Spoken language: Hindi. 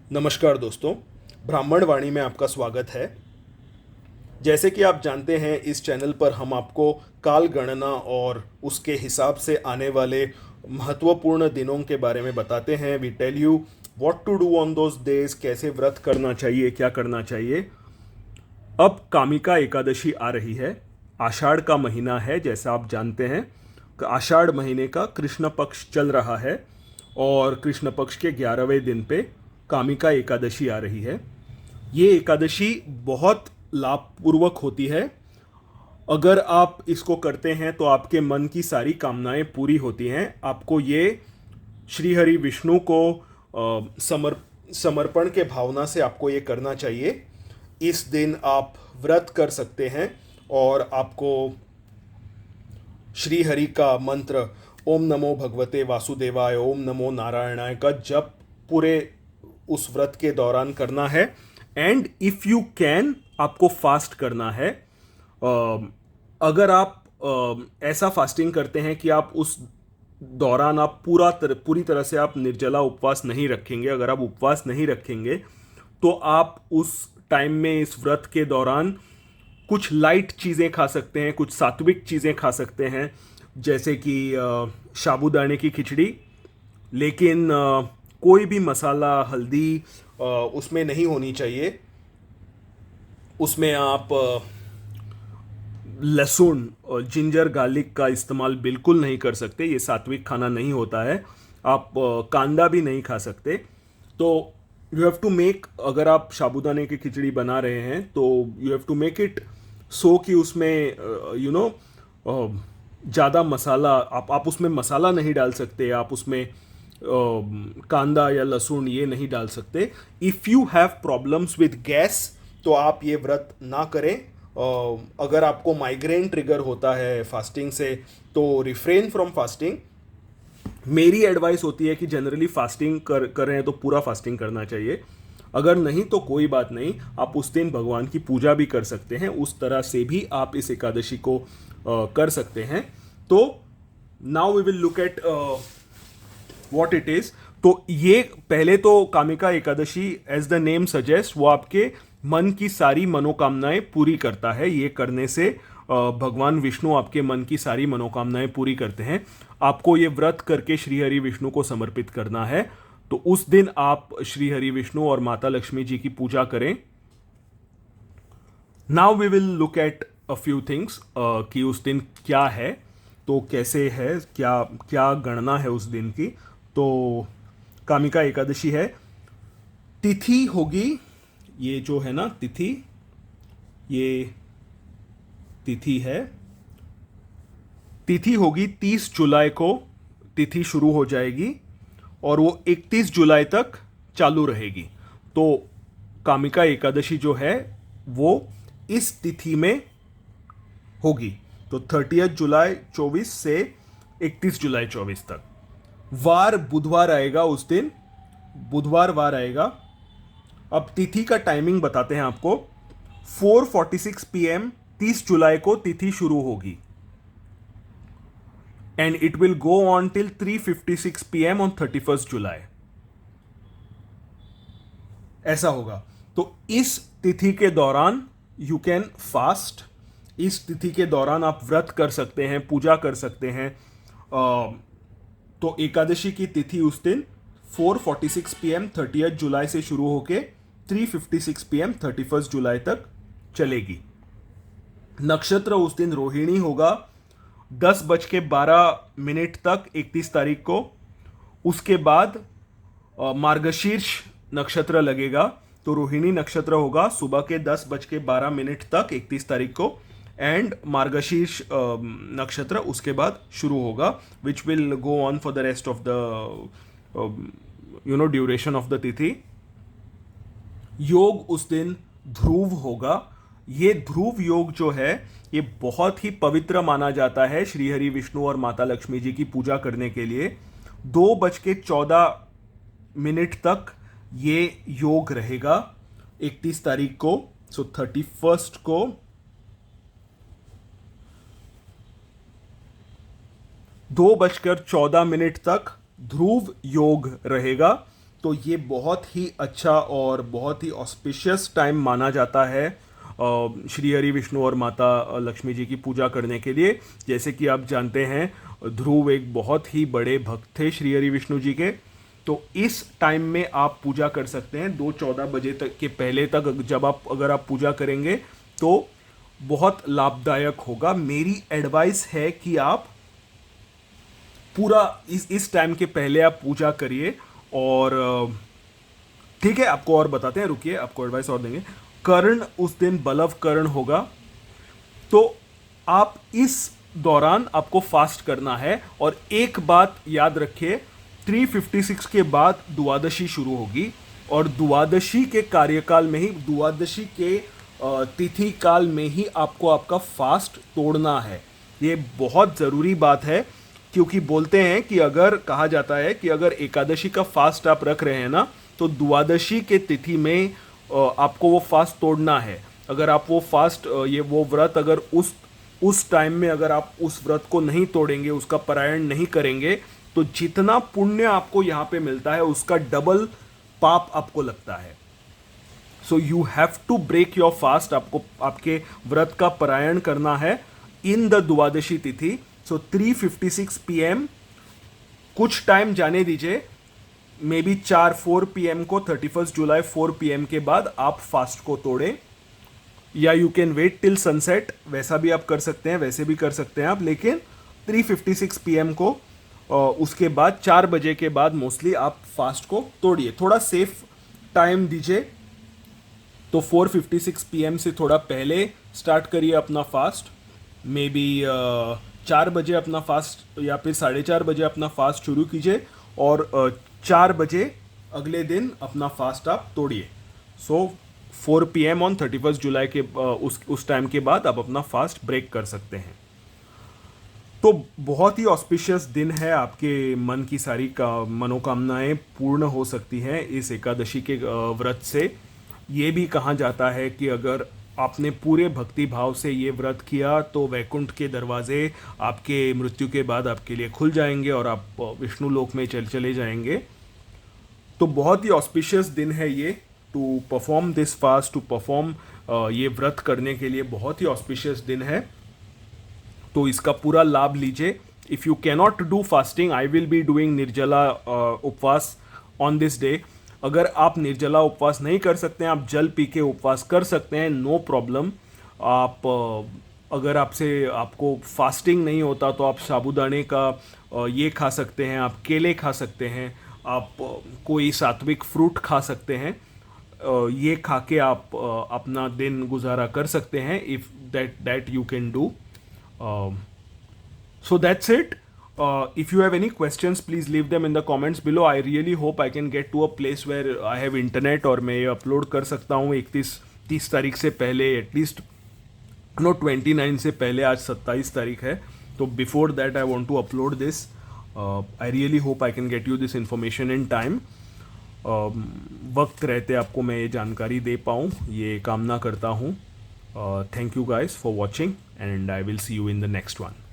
नमस्कार दोस्तों, ब्राह्मण वाणी में आपका स्वागत है। जैसे कि आप जानते हैं, इस चैनल पर हम आपको काल गणना और उसके हिसाब से आने वाले महत्वपूर्ण दिनों के बारे में बताते हैं। We tell you what to do on those days, कैसे व्रत करना चाहिए, क्या करना चाहिए। अब कामिका एकादशी आ रही है। आषाढ़ का महीना है, जैसा आप जानते हैं। आषाढ़ महीने का कृष्ण पक्ष चल रहा है और कृष्ण पक्ष के 11वें दिन पे कामिका एकादशी आ रही है। ये एकादशी बहुत लाभपूर्वक होती है। अगर आप इसको करते हैं तो आपके मन की सारी कामनाएं पूरी होती हैं। आपको ये श्री हरि विष्णु को समर्पण के भावना से आपको ये करना चाहिए। इस दिन आप व्रत कर सकते हैं और आपको श्री हरि का मंत्र ओम नमो भगवते वासुदेवाय, ओम नमो नारायणाय का जप पूरे उस व्रत के दौरान करना है। एंड इफ़ यू कैन, आपको फास्ट करना है। अगर आप ऐसा फास्टिंग करते हैं कि आप उस दौरान आप पूरी तरह से आप निर्जला उपवास नहीं रखेंगे, अगर आप उपवास नहीं रखेंगे तो आप उस टाइम में, इस व्रत के दौरान, कुछ लाइट चीज़ें खा सकते हैं, कुछ सात्विक चीज़ें खा सकते हैं, जैसे कि साबूदाने की खिचड़ी। लेकिन कोई भी मसाला, हल्दी उसमें नहीं होनी चाहिए। उसमें आप लहसुन और जिंजर गार्लिक का इस्तेमाल बिल्कुल नहीं कर सकते। ये सात्विक खाना नहीं होता है। आप कांदा भी नहीं खा सकते। तो यू हैव टू मेक, अगर आप साबूदाने की खिचड़ी बना रहे हैं तो you have to make it so कि उसमें ज़्यादा मसाला, आप उसमें मसाला नहीं डाल सकते। आप उसमें कांदा या लहसुन ये नहीं डाल सकते। If you have problems with gas तो आप ये व्रत ना करें। अगर आपको माइग्रेन ट्रिगर होता है फास्टिंग से तो रिफ्रेन फ्रॉम फास्टिंग। मेरी एडवाइस होती है कि जनरली फास्टिंग कर रहे हैं तो पूरा फास्टिंग करना चाहिए। अगर नहीं तो कोई बात नहीं, आप उस दिन भगवान की पूजा भी कर सकते हैं। उस तरह से भी आप इस एकादशी को कर सकते हैं। तो now we will look at what it is. तो ये पहले तो Kamika Ekadashi, as the name suggest, वो आपके मन की सारी मनोकामनाएं पूरी करता है। ये करने से भगवान विष्णु आपके मन की सारी मनोकामनाएं पूरी करते हैं। आपको ये व्रत करके श्री हरि विष्णु को समर्पित करना है। तो उस दिन आप श्री हरि विष्णु और माता लक्ष्मी जी की पूजा करें। Now we will look at a few things कि उस दिन क्या है, तो कैसे है, क्या क्या गणना है उस दिन की। तो कामिका एकादशी है, तिथि होगी, ये जो है ना तिथि, ये तिथि है, तिथि होगी 30 जुलाई को। तिथि शुरू हो जाएगी और वो 31 जुलाई तक चालू रहेगी। तो कामिका एकादशी जो है वो इस तिथि में होगी। तो 30 जुलाई 24 से 31 जुलाई 24 तक। वार बुधवार आएगा उस दिन, बुधवार वार आएगा। अब तिथि का टाइमिंग बताते हैं आपको। 4:46 PM 30 जुलाई को तिथि शुरू होगी and it will go on till 3:56 PM on 31 जुलाई। ऐसा होगा। तो इस तिथि के दौरान यू कैन फास्ट। इस तिथि के दौरान आप व्रत कर सकते हैं, पूजा कर सकते हैं। तो एकादशी की तिथि उस दिन 4:46 PM 30 जुलाई से शुरू होके 3:56 PM 31 जुलाई तक चलेगी। नक्षत्र उस दिन रोहिणी होगा 10:12 तक 31 तारीख को। उसके बाद मार्गशीर्ष नक्षत्र लगेगा। तो रोहिणी नक्षत्र होगा सुबह के 10:12 तक 31 तारीख को। एंड मार्गशीर्ष नक्षत्र उसके बाद शुरू होगा, which will go on for the rest of the duration of the तिथि। योग उस दिन ध्रुव होगा। ये ध्रुव योग जो है ये बहुत ही पवित्र माना जाता है श्री हरि विष्णु और माता लक्ष्मी जी की पूजा करने के लिए। 2:14 तक ये योग रहेगा 31 तारीख को। सो 31 को 2:14 तक ध्रुव योग रहेगा। तो ये बहुत ही अच्छा और बहुत ही ऑस्पिशियस टाइम माना जाता है श्री हरि विष्णु और माता लक्ष्मी जी की पूजा करने के लिए। जैसे कि आप जानते हैं ध्रुव एक बहुत ही बड़े भक्त थे श्री हरि विष्णु जी के, तो इस टाइम में आप पूजा कर सकते हैं 2:14 बजे तक के पहले तक। जब आप अगर आप पूजा करेंगे तो बहुत लाभदायक होगा। मेरी एडवाइस है कि आप पूरा इस टाइम के पहले आप पूजा करिए। और ठीक है, आपको और बताते हैं, रुकिए, आपको एडवाइस और देंगे। कर्ण उस दिन बलव कर्ण होगा, तो आप इस दौरान आपको फास्ट करना है। और एक बात याद रखिए, 356 के बाद द्वादशी शुरू होगी और द्वादशी के कार्यकाल में ही, द्वादशी के तिथि काल में ही आपको आपका फास्ट तोड़ना है। ये बहुत ज़रूरी बात है, क्योंकि बोलते हैं कि अगर कहा जाता है कि अगर एकादशी का फास्ट आप रख रहे हैं ना, तो द्वादशी के तिथि में आपको वो फास्ट तोड़ना है। अगर आप वो फास्ट वो व्रत अगर उस टाइम में अगर आप उस व्रत को नहीं तोड़ेंगे, उसका पारायण नहीं करेंगे, तो जितना पुण्य आपको यहाँ पे मिलता है उसका डबल पाप आपको लगता है। So you have to break your fast. आपको आपके व्रत का पारायण करना है इन द द्वादशी तिथि। सो 3:56 PM, कुछ टाइम जाने दीजिए, मे बी 4 PM को 31 जुलाई 4 PM के बाद आप फास्ट को तोड़ें, या you can wait till sunset, वैसा भी आप कर सकते हैं, वैसे भी कर सकते हैं आप। लेकिन 3:56 PM को उसके बाद 4 बजे के बाद मोस्टली आप फास्ट को तोड़िए, थोड़ा सेफ टाइम दीजिए। तो 4:56 PM से थोड़ा पहले स्टार्ट करिए अपना फास्ट, मे बी 4 बजे अपना फास्ट या फिर 4:30 बजे अपना फास्ट शुरू कीजिए और 4 बजे अगले दिन अपना फास्ट आप तोड़िए। सो 4 PM ऑन 31 जुलाई के उस टाइम के बाद आप अपना फास्ट ब्रेक कर सकते हैं। तो बहुत ही ऑस्पिशियस दिन है, आपके मन की सारी मनोकामनाएं पूर्ण हो सकती हैं इस एकादशी के व्रत से। ये भी कहा जाता है कि अगर आपने पूरे भक्ति भाव से ये व्रत किया तो वैकुंठ के दरवाजे आपके मृत्यु के बाद आपके लिए खुल जाएंगे और आप विष्णु लोक में चले जाएंगे। तो बहुत ही ऑस्पिशियस दिन है ये, to perform this fast, to perform ये व्रत करने के लिए बहुत ही ऑस्पिशियस दिन है। तो इसका पूरा लाभ लीजिए। If you cannot do fasting, I will be doing निर्जला उपवास ऑन दिस डे। अगर आप निर्जला उपवास नहीं कर सकते हैं, आप जल पी के उपवास कर सकते हैं, नो प्रॉब्लम। आप अगर आपको फास्टिंग नहीं होता तो आप साबूदाने का ये खा सकते हैं, आप केले खा सकते हैं, आप कोई सात्विक फ्रूट खा सकते हैं। ये खा के आप अपना दिन गुजारा कर सकते हैं, if that you can do. So that's it. If you have any questions, please leave them in the comments below. I really hope I can get to a place where I have internet और मैं ये अपलोड कर सकता हूँ 30 तारीख से पहले, एटलीस्ट 29 से पहले। आज 27 तारीख है, तो before that I want to upload this. I really hope I can get you this information in time. वक्त रहते आपको मैं ये जानकारी दे पाऊँ, ये कामना करता हूँ। Thank you guys for watching, and I will see you in the next one.